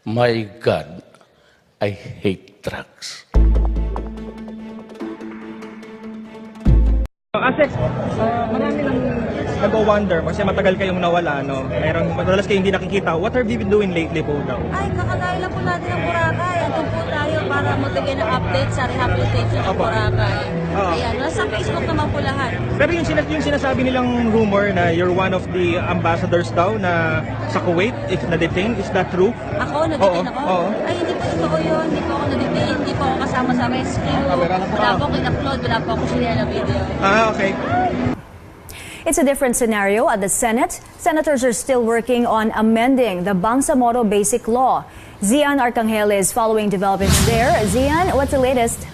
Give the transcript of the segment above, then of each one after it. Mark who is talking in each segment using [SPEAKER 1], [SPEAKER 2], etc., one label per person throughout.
[SPEAKER 1] My God, I hate drugs.
[SPEAKER 2] Kasi marami lang nag-wonder kasi matagal kayong nawala, no? Madalas kayong hindi nakikita. What have you been doing lately po daw?
[SPEAKER 3] Ay, kakadayo lang po natin ng Boracay. Andun po tayo para magbigay ng update sa rehabilitation ng Boracay. Ayan, nasa Facebook naman po lahat.
[SPEAKER 2] Pero yung sinasabi nilang rumor na you're one of the ambassadors daw na sa Kuwait, if na-detain, is that true?
[SPEAKER 3] Ako? Na-detain ako?
[SPEAKER 2] Oo.
[SPEAKER 3] Ay, hindi po totoo yun. Hindi po ako na-detain. Hindi po ako kasama sa rescue. Wala po akong in-upload. Wala po ako sinare na video.
[SPEAKER 2] Okay.
[SPEAKER 4] It's a different scenario at the Senate. Senators are still working on amending the Bangsamoro Basic Law. Zian Arcangel is following developments there. Zian, what's the latest?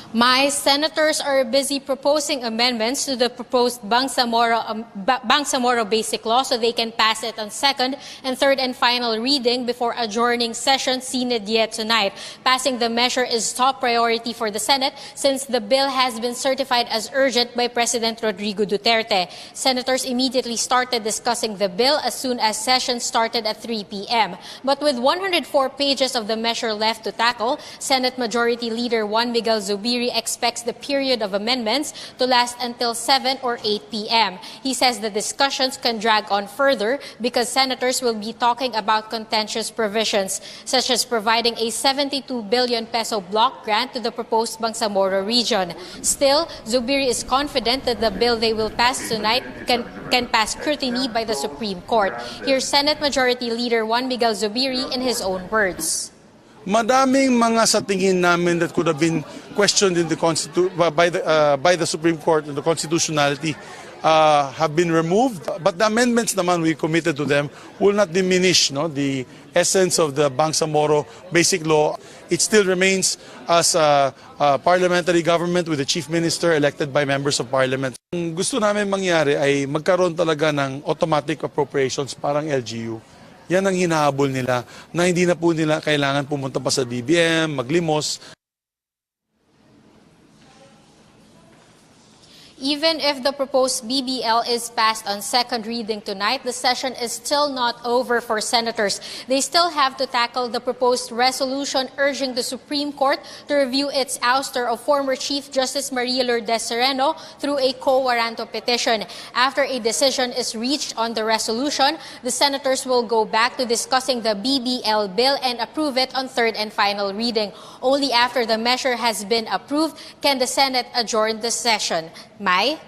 [SPEAKER 5] My senators are busy proposing amendments to the proposed Bangsamoro Basic Law so they can pass it on second and third and final reading before adjourning session Senate yet tonight. Passing the measure is top priority for the Senate since the bill has been certified as urgent by President Rodrigo Duterte. Senators immediately started discussing the bill as soon as session started at 3 p.m. But with 104 pages of the measure left to tackle, Senate Majority Leader Juan Miguel Zubiri expects the period of amendments to last until 7 or 8 p.m. He says the discussions can drag on further because senators will be talking about contentious provisions, such as providing a 72 billion peso block grant to the proposed Bangsamoro region. Still, Zubiri is confident that the bill they will pass tonight can pass scrutiny by the Supreme Court. Here's Senate Majority Leader Juan Miguel Zubiri in his own words.
[SPEAKER 6] Madaming mga sa tingin namin that could have been questioned in the by the Supreme Court and the constitutionality have been removed. But the amendments naman we committed to them will not diminish the essence of the Bangsamoro Basic Law. It still remains as a parliamentary government with the Chief Minister elected by members of Parliament. Ang gusto namin mangyari ay magkaroon talaga ng automatic appropriations parang LGU. Yan ang hinahabol nila na hindi na po nila kailangan pumunta pa sa DBM, maglimos.
[SPEAKER 5] Even if the proposed BBL is passed on second reading tonight, the session is still not over for senators. They still have to tackle the proposed resolution urging the Supreme Court to review its ouster of former Chief Justice Maria Lourdes Sereno through a quo warranto petition. After a decision is reached on the resolution, the senators will go back to discussing the BBL bill and approve it on third and final reading. Only after the measure has been approved can the Senate adjourn the session. Mai?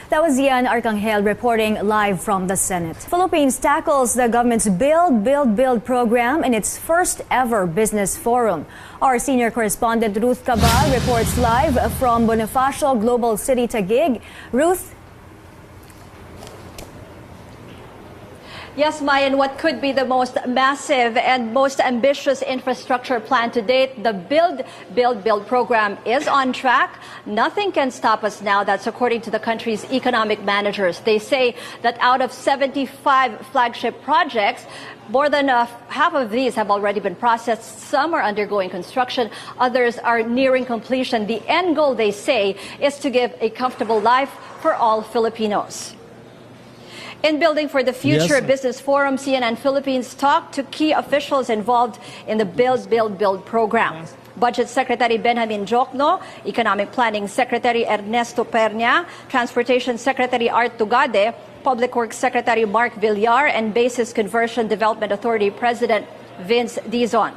[SPEAKER 4] That was Zian Arcangel reporting live from the Senate. Philippines tackles the government's Build program in its first ever business forum. Our senior correspondent Ruth Cabal reports live from Bonifacio Global City Taguig. Ruth?
[SPEAKER 7] Yes, Mayan, what could be the most massive and most ambitious infrastructure plan to date, the Build program is on track. Nothing can stop us now. That's according to the country's economic managers. They say that out of 75 flagship projects, more than half of these have already been processed. Some are undergoing construction. Others are nearing completion. The end goal, they say, is to give a comfortable life for all Filipinos. In Building for the Future Business Forum, CNN Philippines talked to key officials involved in the Build program. Budget Secretary Benjamin Jokno, Economic Planning Secretary Ernesto Pernia, Transportation Secretary Art Tugade, Public Works Secretary Mark Villar, and Basis Conversion Development Authority President Vince Dizon.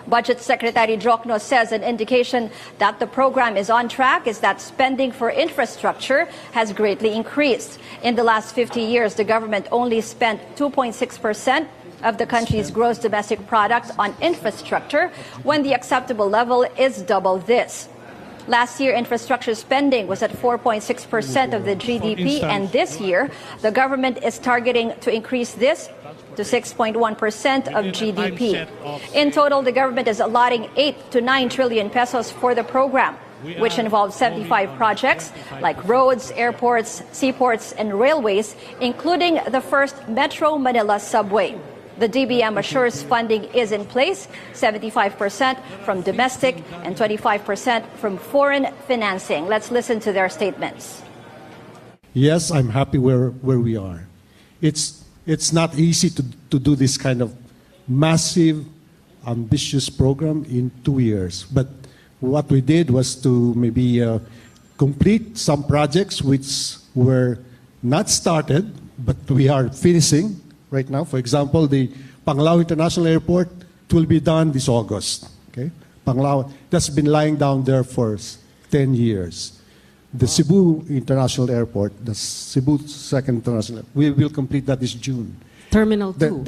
[SPEAKER 7] Budget Secretary Jokno says an indication that the program is on track is that spending for infrastructure has greatly increased. In the last 50 years, the government only spent 2.6% of the country's gross domestic product on infrastructure, when the acceptable level is double this. Last year, infrastructure spending was at 4.6% of the GDP, and this year, the government is targeting to increase this to 6.1% of GDP. In total, the government is allotting 8 to 9 trillion pesos for the program, which involves 75 projects like roads, airports, seaports, and railways, including the first Metro Manila subway. The DBM assures funding is in place, 75% from domestic and 25% from foreign financing. Let's listen to their statements.
[SPEAKER 8] Yes, I'm happy where we are. It's it's not easy to do this kind of massive, ambitious program in 2 years. But what we did was to maybe complete some projects which were not started, but we are finishing right now. For example, the Panglao International Airport will be done this August. Okay? Panglao, that's been lying down there for 10 years. The Cebu International Airport, the Cebu Second International, we will complete that this June.
[SPEAKER 9] Terminal 2.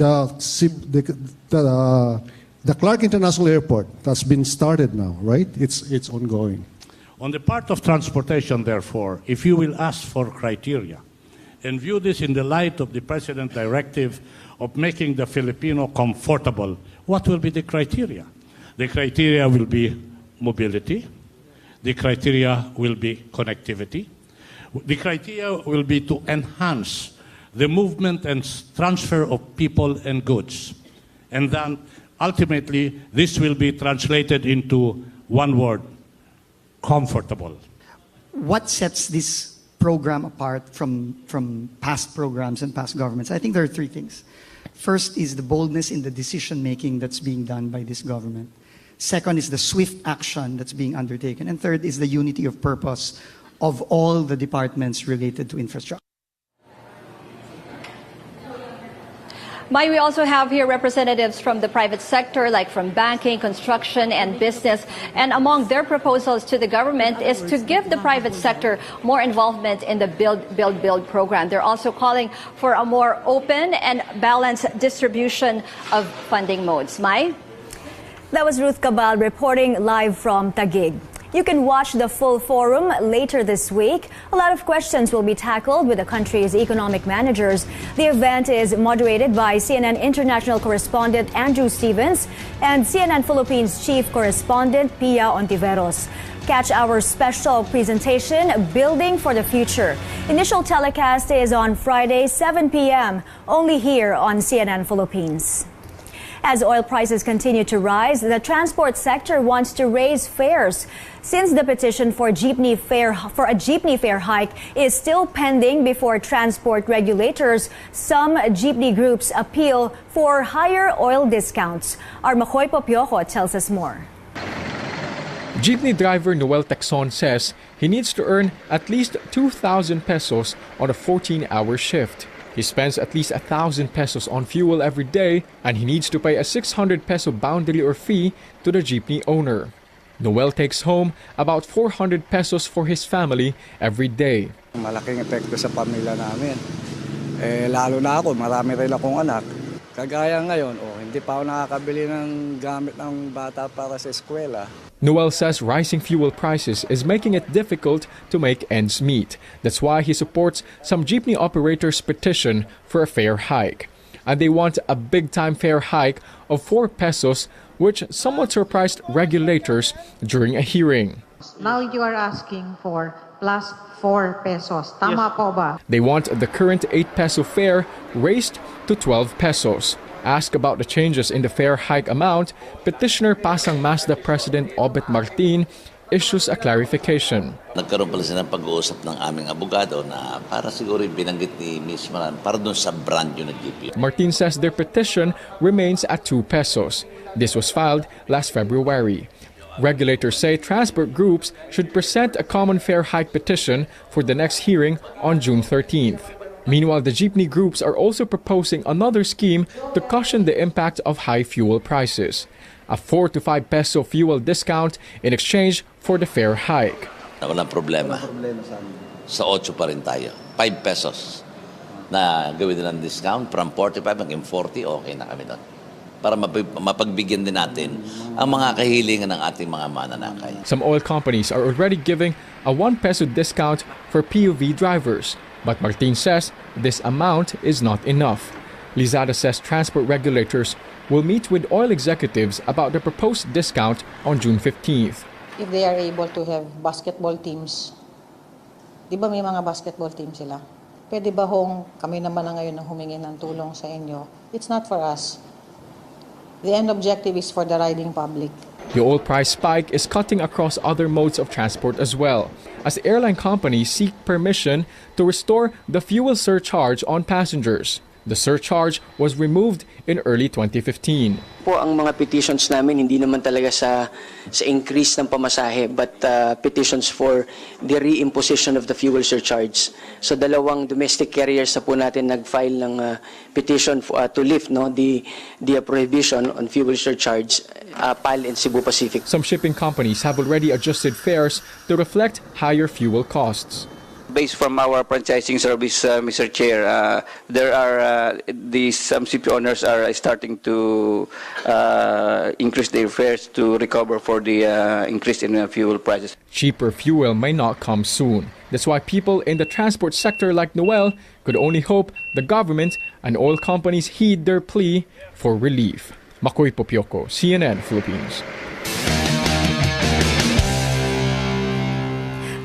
[SPEAKER 8] The Clark International Airport, that's been started now, right? It's ongoing.
[SPEAKER 10] On the part of transportation, therefore, if you will ask for criteria and view this in the light of the President's directive of making the Filipino comfortable, what will be the criteria? The criteria will be mobility. The criteria will be connectivity. The criteria will be to enhance the movement and transfer of people and goods. And then ultimately, this will be translated into one word: comfortable.
[SPEAKER 11] What sets this program apart from past programs and past governments? I think there are three things. First is the boldness in the decision-making that's being done by this government. Second is the swift action that's being undertaken. And third is the unity of purpose of all the departments related to infrastructure.
[SPEAKER 7] May, we also have here representatives from the private sector, like from banking, construction, and business. And among their proposals to the government is to give the private sector more involvement in the Build program. They're also calling for a more open and balanced distribution of funding modes. May?
[SPEAKER 4] That was Ruth Cabal reporting live from Taguig. You can watch the full forum later this week. A lot of questions will be tackled with the country's economic managers. The event is moderated by CNN international correspondent Andrew Stevens and CNN Philippines chief correspondent Pia Ontiveros. Catch our special presentation, Building for the Future. Initial telecast is on Friday, 7 p.m., only here on CNN Philippines. As oil prices continue to rise, the transport sector wants to raise fares. Since the petition for a jeepney fare hike is still pending before transport regulators, some jeepney groups appeal for higher oil discounts. Our Makoy Popioco tells us more.
[SPEAKER 12] Jeepney driver Noel Texon says he needs to earn at least 2,000 pesos on a 14-hour shift. He spends at least 1,000 pesos on fuel every day, and he needs to pay a 600 peso boundary or fee to the jeepney owner. Noel takes home about 400 pesos for his family every day.
[SPEAKER 13] Malaking epekto sa pamilya namin. Lalo na ako, marami rin akong anak. Kagaya ngayon, hindi pa ako nakakabili ng gamit ng bata para sa eskwela.
[SPEAKER 12] Noel says rising fuel prices is making it difficult to make ends meet. That's why he supports some jeepney operators' petition for a fare hike. And they want a big-time fare hike of 4 pesos, which somewhat surprised regulators during a hearing.
[SPEAKER 14] Now you are asking for plus 4 pesos. Tama po ba?
[SPEAKER 12] They want the current 8 peso fare raised to 12 pesos. Asked about the changes in the fare hike amount, petitioner Pasang Mazda President Obet Martin issues a clarification.
[SPEAKER 15] Nagkaroon pala sila ng pag-uusap ng aming abogado na para siguro binanggit ni Ms. Maran para dun sa brand yun ng GP.
[SPEAKER 12] Martin says their petition remains at 2 pesos. This was filed last February. Regulators say transport groups should present a common fare hike petition for the next hearing on June 13th. Meanwhile, the jeepney groups are also proposing another scheme to cushion the impact of high fuel prices. A 4 to 5 peso fuel discount in exchange for the fare hike.
[SPEAKER 15] Walang problema. Sa 8 pa rin tayo. 5 pesos na gawin nilang discount from 45 hanggang 40, okay na kami doon. Para mapagbigyan din natin ang mga kahilingan ng ating mga mananakay.
[SPEAKER 12] Some oil companies are already giving a 1 peso discount for PUV drivers. But Martin says this amount is not enough. Lizada says transport regulators will meet with oil executives about the proposed discount on June 15th.
[SPEAKER 14] If they are able to have basketball teams, di ba may mga basketball teams sila? Pwede ba kami naman na ngayon ang humingi ng tulong sa inyo? It's not for us. The end objective is for the riding public.
[SPEAKER 12] The oil price spike is cutting across other modes of transport as well, as airline companies seek permission to restore the fuel surcharge on passengers. The surcharge was removed in early 2015.
[SPEAKER 9] Po ang mga petitions namin hindi naman talaga sa increase ng pamasahe but petitions for the reimposition of the fuel surcharge. So dalawang domestic carriers na po natin nag-file ng petition to lift the prohibition on fuel surcharge, PAL and Cebu Pacific.
[SPEAKER 12] Some shipping companies have already adjusted fares to reflect higher fuel costs.
[SPEAKER 16] Based from our franchising service, Mr. Chair, there are some ship owners are starting to increase their fares to recover for the increase in fuel prices.
[SPEAKER 12] Cheaper fuel may not come soon. That's why people in the transport sector like Noel could only hope the government and oil companies heed their plea for relief. Makoy Popioko, CNN Philippines.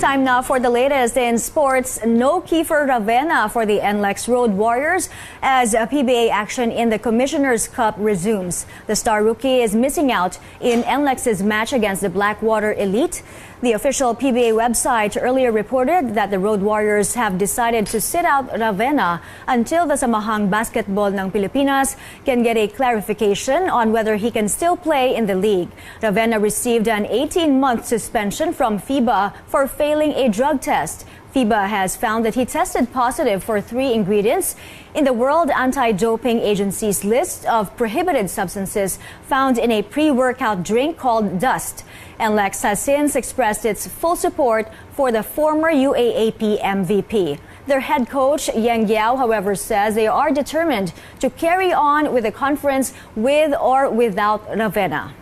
[SPEAKER 4] Time now for the latest in sports. No Kiefer Ravena for the NLEX Road Warriors as PBA action in the Commissioner's Cup resumes. The star rookie is missing out in NLEX's match against the Blackwater Elite. The official PBA website earlier reported that the Road Warriors have decided to sit out Ravena until the Samahang Basketball ng Pilipinas can get a clarification on whether he can still play in the league. Ravena received an 18-month suspension from FIBA for failing a drug test. FIBA has found that he tested positive for 3 ingredients in the World Anti-Doping Agency's list of prohibited substances found in a pre-workout drink called Dust. NLEX has since expressed its full support for the former UAAP MVP. Their head coach, Yang Yao, however, says they are determined to carry on with the conference with or without Ravena.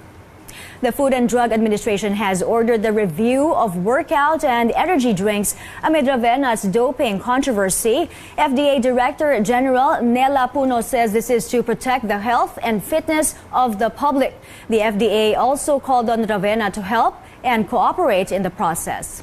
[SPEAKER 4] The Food and Drug Administration has ordered the review of workout and energy drinks amid Ravena's doping controversy. FDA Director General Nela Puno says this is to protect the health and fitness of the public. The FDA also called on Ravena to help and cooperate in the process.